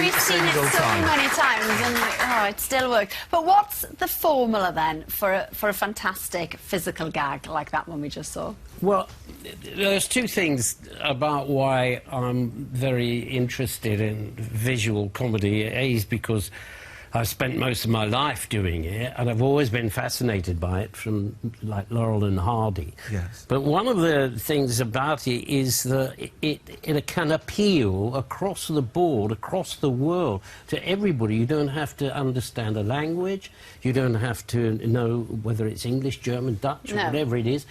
We've seen it so many times, and it still works. But what's the formula then for a fantastic physical gag like that one we just saw? Well, there's two things about why I'm very interested in visual comedy. A is because I've spent most of my life doing it, and I've always been fascinated by it, from like Laurel and Hardy. Yes. But one of the things about it is that it can appeal across the board, across the world, to everybody. You don't have to understand a language. You don't have to know whether it's English, German, Dutch, or whatever it is.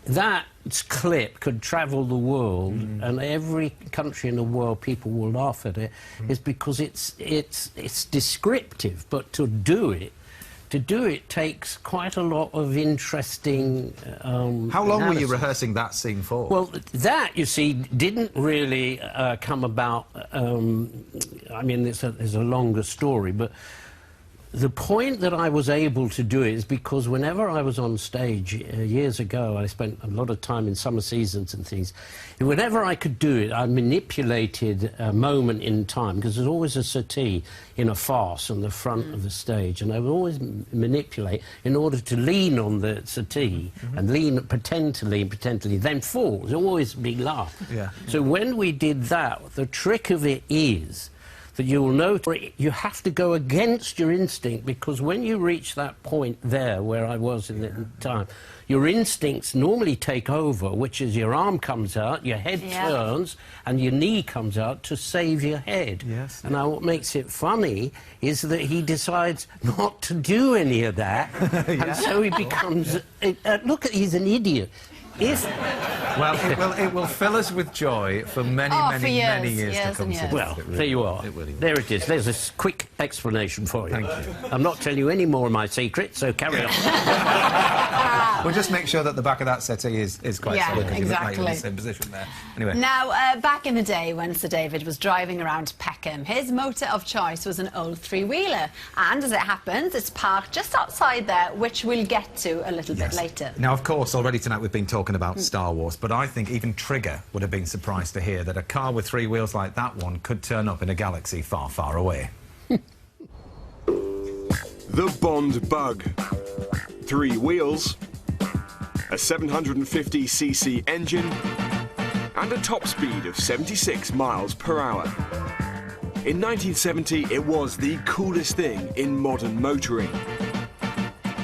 That clip could travel the world, and every country in the world people will laugh at it, is because it's descriptive. But to do it takes quite a lot of interesting. How long analysis. were you rehearsing that scene for? Well, that, you see, didn't really come about. I mean, there's a longer story, but the point that I was able to do it is because whenever I was on stage years ago, I spent a lot of time in summer seasons and things, and whenever I could do it, I manipulated a moment in time, because there's always a settee in a farce on the front of the stage, and I would always manipulate in order to lean on the settee and pretend to lean, then fall. There's always a big laugh. Yeah. So when we did that, the trick of it is that you will notice you have to go against your instinct, because when you reach that point there where I was in the time, your instincts normally take over, which is your arm comes out, your head turns, and your knee comes out to save your head. Yes. And now what makes it funny is that he decides not to do any of that, and so he becomes... he's an idiot. Well, it will fill us with joy for many years to come. Well, there you are. There it is. There's a quick explanation for you. Thank you. I'm not telling you any more of my secrets, so carry on. We'll just make sure that the back of that settee is quite solid. Exactly. You're in the same position there. Anyway. Now, back in the day when Sir David was driving around Peckham, his motor of choice was an old three-wheeler, and as it happens, it's parked just outside there, which we'll get to a little bit later. Now, of course, already tonight we've been talking about Star Wars, but I think even Trigger would have been surprised to hear that a car with three wheels like that one could turn up in a galaxy far, far away. The Bond Bug. 3 wheels, a 750cc engine, and a top speed of 76 miles per hour. In 1970, it was the coolest thing in modern motoring.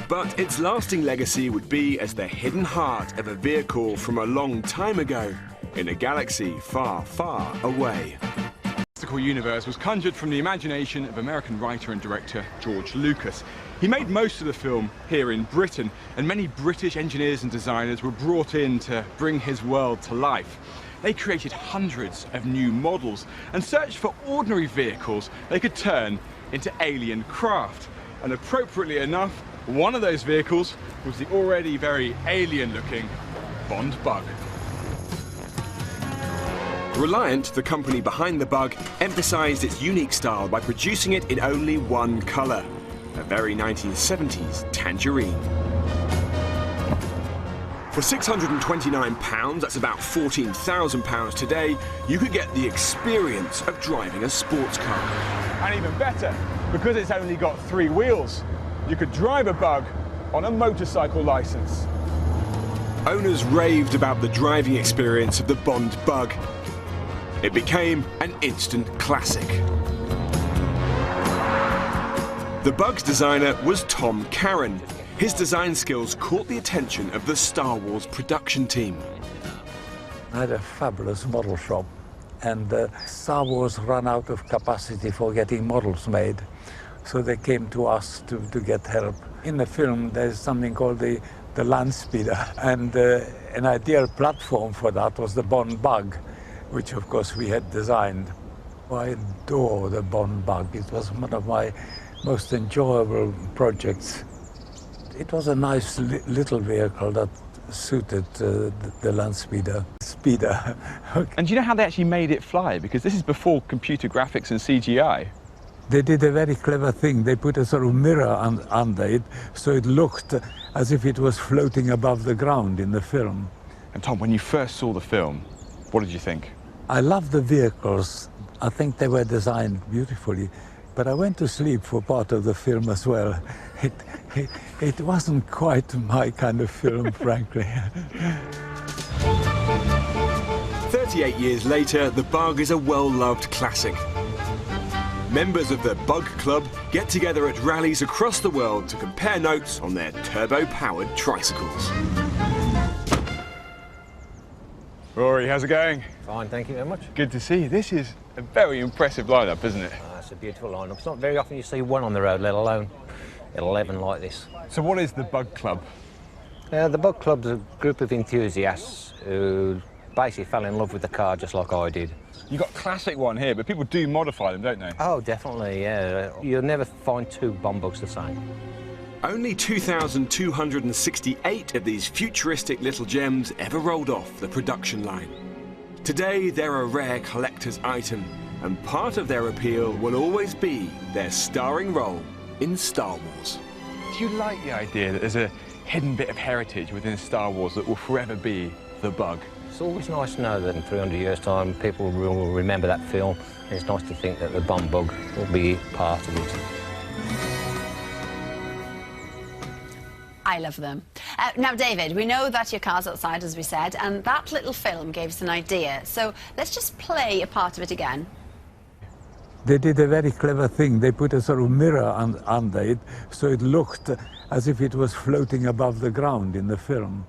But its lasting legacy would be as the hidden heart of a vehicle from a long time ago in a galaxy far, far away. The mystical universe was conjured from the imagination of American writer and director George Lucas. He made most of the film here in Britain, and many British engineers and designers were brought in to bring his world to life. They created hundreds of new models and searched for ordinary vehicles they could turn into alien craft. And appropriately enough, one of those vehicles was the already very alien-looking Bond Bug. Reliant, the company behind the Bug, emphasised its unique style by producing it in only one colour, a very 1970s tangerine. For £629, that's about £14,000 today, you could get the experience of driving a sports car. And even better, because it's only got 3 wheels, you could drive a Bug on a motorcycle licence. Owners raved about the driving experience of the Bond Bug. It became an instant classic. The Bug's designer was Tom Carron. His design skills caught the attention of the Star Wars production team. I had a fabulous model shop, and Star Wars ran out of capacity for getting models made. So they came to us to get help. In the film, there's something called the Land Speeder, and an ideal platform for that was the Bond Bug, which of course we had designed. I adore the Bond Bug. It was one of my most enjoyable projects. It was a nice little vehicle that suited the Land Speeder. And do you know how they actually made it fly? Because this is before computer graphics and CGI. They did a very clever thing. They put a sort of mirror under it, so it looked as if it was floating above the ground in the film. And Tom, when you first saw the film, what did you think? I love the vehicles I think they were designed beautifully, but I went to sleep for part of the film as well. It wasn't quite my kind of film, frankly. 38 years later, The Bug is a well-loved classic. Members of the Bug Club get together at rallies across the world to compare notes on their turbo-powered tricycles. Rory, how's it going? Fine, thank you very much. Good to see you. This is a very impressive lineup, isn't it? It's a beautiful lineup. It's not very often you see one on the road, let alone 11 like this. So what is the Bug Club? The Bug Club's a group of enthusiasts who basically fell in love with the car just like I did. You've got a classic one here, but people do modify them, don't they? Oh, definitely, yeah. You'll never find two bomb bugs the same. Only 2,268 of these futuristic little gems ever rolled off the production line. Today, they're a rare collector's item, and part of their appeal will always be their starring role in Star Wars. Do you like the idea that there's a hidden bit of heritage within Star Wars that will forever be the Bug? It's always nice to know that in 300 years' time people will remember that film. And it's nice to think that the bomb bug will be part of it. I love them. Now, David, we know that your car's outside, as we said, and that little film gave us an idea. So let's just play a part of it again. They did a very clever thing. They put a sort of mirror under it, so it looked as if it was floating above the ground in the film.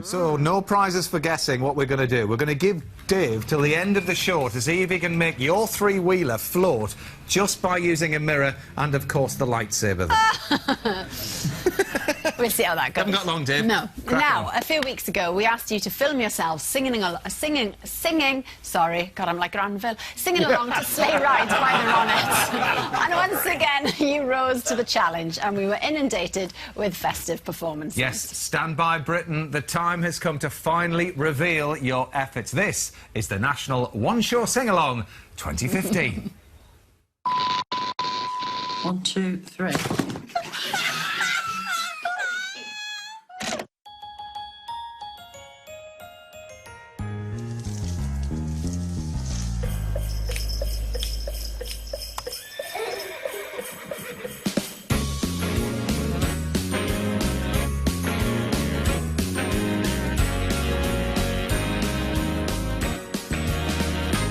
So, no prizes for guessing what we're going to do. We're going to give Dave till the end of the show to see if he can make your three-wheeler float just by using a mirror and, of course, the lightsaber. We'll see how that goes. Haven't got long, Dave. No. Crack Now, on. a few weeks ago, we asked you to film yourselves singing, sorry, God, I'm like Granville, singing along to Sleigh Ride while they're on it. And once again, you rose to the challenge, and we were inundated with festive performances. Yes, stand by, Britain. The time has come to finally reveal your efforts. This is the National One Show Sing-Along 2015. 1, 2, 3.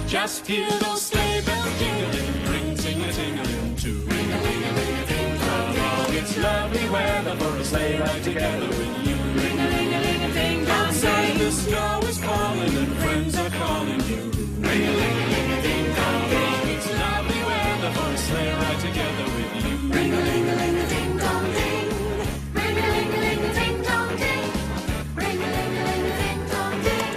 Just hear those sleigh bells jingling, ring, ting-a-ting-a-ling, too. Ring-a-ling-a-ling-ting, dong. It's lovely weather for a sleigh ride together with you. Ring-a-ling-a-ling-ting, dong. Outside the snow is falling and friends are calling you. Ring-a-ling-a-ling-ting, dong. It's lovely weather for a sleigh ride together with you. Ring-a-ling-a-ling-a-ting, dong, ding. Ring-a-ling-a-ling-a-ting, dong, ding. Ring-a-ling-a-ling-a-ting, dong, ding.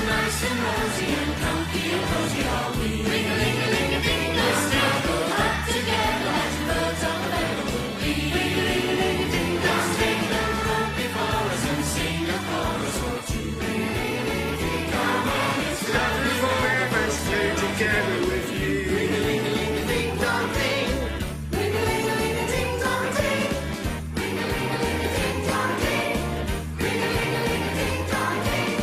Nice and rosy and comfy and cozy are we. Ring-a-ling-a-ling-a-ding, let's now go up together as birds on the feather will be. Ring-a-ling-a-ling-a-ding, let's take the road before us and sing a chorus or two. Ring-a-ling-a-ling-a-ding, come on, it's lovely forever, stay together with you. Ring-a-ling-a-ling-a-ding, dong, ding. Ring-a-ling-a-ling-a-ding, dong, ding. Ring-a-ling-a-ling-a-ding, dong, ding. Ring-a-ling-a-ling-a-ding, dong, ding.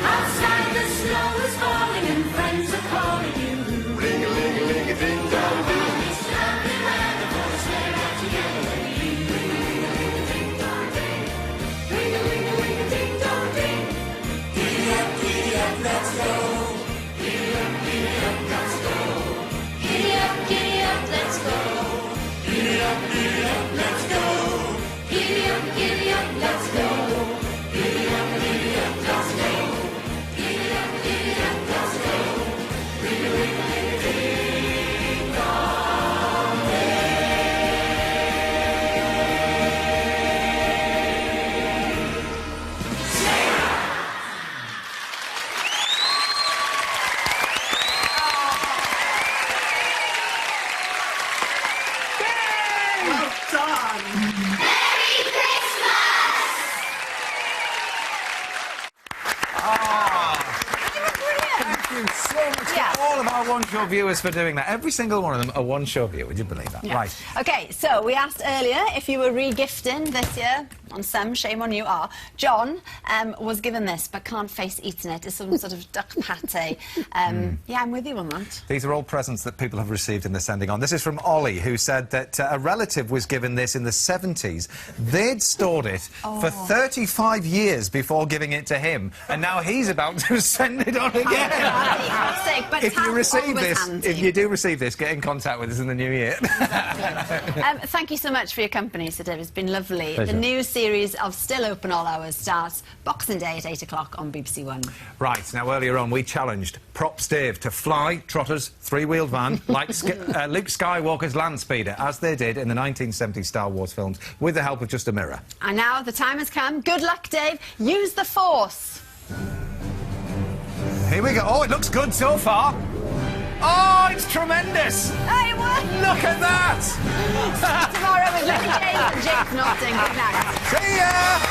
Outside the snow is falling and friends are calling you. you so much Yeah. to all of our One Show viewers for doing that. Every single one of them a One Show viewer. Would you believe that? Yeah. Right. OK, so we asked earlier if you were re-gifting this year. On some, shame on you are. John was given this, but can't face eating it. It's some sort of duck pate. Yeah, I'm with you on that. These are all presents that people have received and they're sending on. This is from Ollie, who said that a relative was given this in the 70s. They'd stored it for 35 years before giving it to him, and now he's about to send it on again. Classic, but If you that's receive always this, handy. if you do receive this, get in contact with us in the new year. Thank you so much for your company, Sir Dave. It's been lovely. Pleasure. The new series of Still Open All Hours starts Boxing Day at 8 o'clock on BBC One. Right, now earlier on we challenged Props Dave to fly Trotter's three-wheeled van like Luke Skywalker's land speeder, as they did in the 1970 Star Wars films, with the help of just a mirror. And now the time has come. Good luck, Dave. Use the Force. Here we go. Oh, it looks good so far. Oh, it's tremendous! Hey, what? Look at that! Tomorrow with Lily James and James Norton. Good night. See ya!